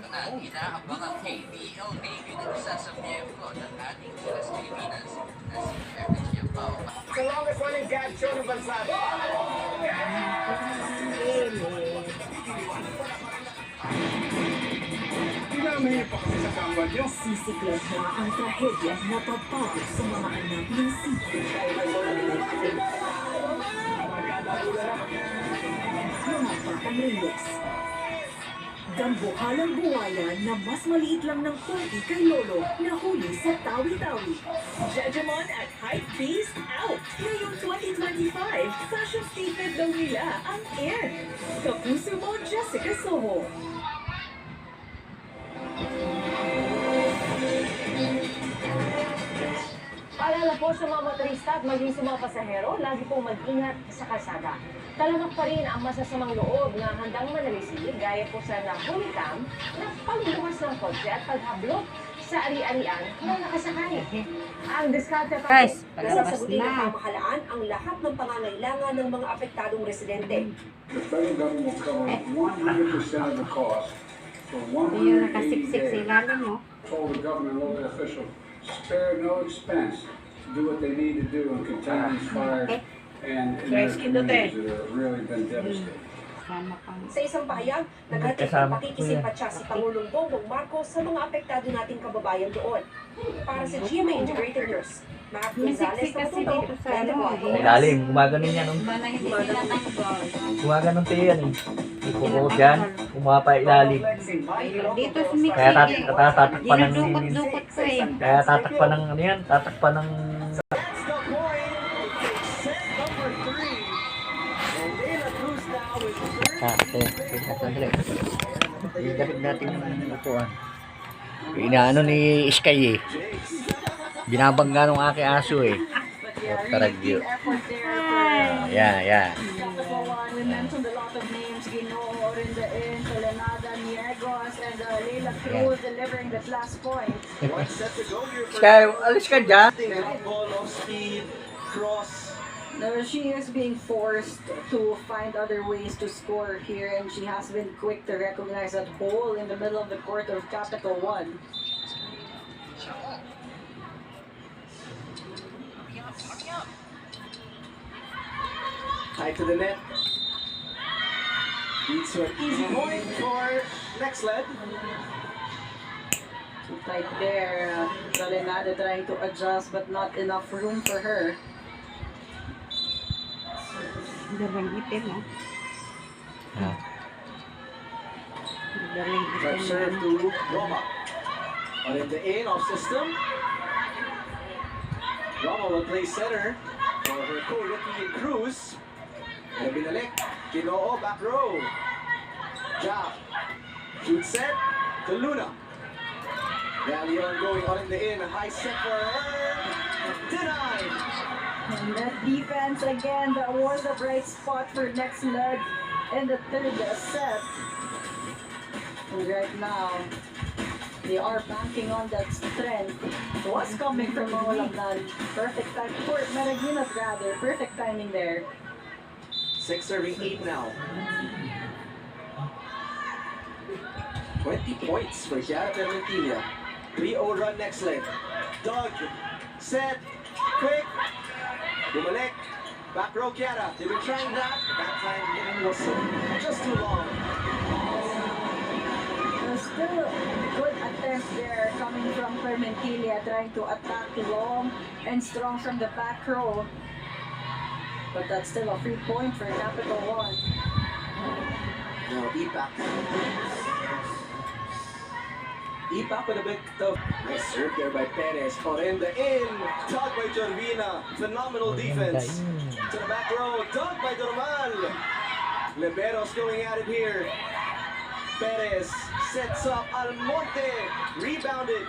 ito na ang inahabang ang KBL debut ng isa sa miyembro ng ating Gilas Pilipinas na si Kevin Giambao. Sa longest running gap show ng bansa. Pinamaya pa kasi sa kambal yun. Sisiklas na ang trahedya na pagpagod sa mga anak ng siko. Mga batang Reyes. Dambuhalang buwaya na mas maliit lang ng konti kay Lolo na huli sa tawi-tawi. Jejemon at Hype Beast out! Ngayong 2025, fashion statement daw nila ang Air. Kapuso mo, Jessica Soho. Paalala po sa mga motorista at maging sa mga pasahero, lagi pong mag-ingat sa kalsada. Talamak pa rin ang masasamang loob na handang manalisig, gaya po sa nahulikam na pagluwas ng kotse at paghablot sa ari-arian ng nakasakay. Ang diskarte pa Guys, po, palabas nasasagutin ng na. pamahalaan ang lahat ng pangangailangan ng mga apektadong residente. The federal government will cover 100% of the cost for Ito yung 180 nakasiksik sa days. ilalim, no? Told the government local official, spare no expense to do what they need to do and contain these fires and in their communities that have really been devastated. Sama pang... Sa isang pahayag, naghatid ng pakikisimpatya si Pangulong Bongbong Marcos sa mga apektado nating kababayan doon. Para sa GMA Integrated News, Mark Gonzalez na kasi Matuto, dito sa ano, Ilalim, gumaganon yan. Bala hindi tinatanggal. Gumaganon tayo yan eh. Ipukot yan, kumapa ilalim. Dito sumiksik. Kaya tatakpan ng... Dinudukot-dukot ko eh. Kaya tatakpan ng ano yan, tatakpan ng... That's the point. Set number 3. And Dela Cruz now with 3. Sandali. Idalig natin yung upuan. Inaano ni Sky eh. Binabangga ng aking aso eh. Taragyo. Yeah. We mentioned a lot of names, Ginoo, Orindain, Tolenada, Niegos, and Leila Cruz delivering that last point. One set to go here for Sky, alis ka dyan. ball of speed, cross. No, she is being forced to find other ways to score here, and she has been quick to recognize that hole in the middle of the court of Capital One. Tight to the net. Leads to an easy point for next led. Too tight there. Tolenada trying to adjust, but not enough room for her. Dalang itim, no? Ah. Dalang But itim. serve to Roma. On in the in off system. Roma will play center for her co-rookie Cruz. And binalik. Ginoo back row. Jab. Shoot set to Luna. Rally ongoing on in the in. A high set for her. Denied. And that defense again, that was a bright spot for next leg in the third set. And right now, they are banking on that strength. Was coming from Mawalagnan. Perfect time for Maraginot rather. Perfect timing there. 6 serving 8 now. 20 points for Chiara Permentilla. 3-0 run next leg. Doug. Set. Quick. Bumalik. Back row Chiara. They've been trying that. That time it was just too long. Still good attempt there coming from Permentilla, trying to attack long and strong from the back row. But that's still a free point for Capital One. Now Ipak. Ipak with a bit of nice serve there by Perez. Orenda in. Dug by Jorvina. Phenomenal defense. To the back row. Dug by Dormal. Liberos going at it here. Perez sets up Almonte. Rebounded.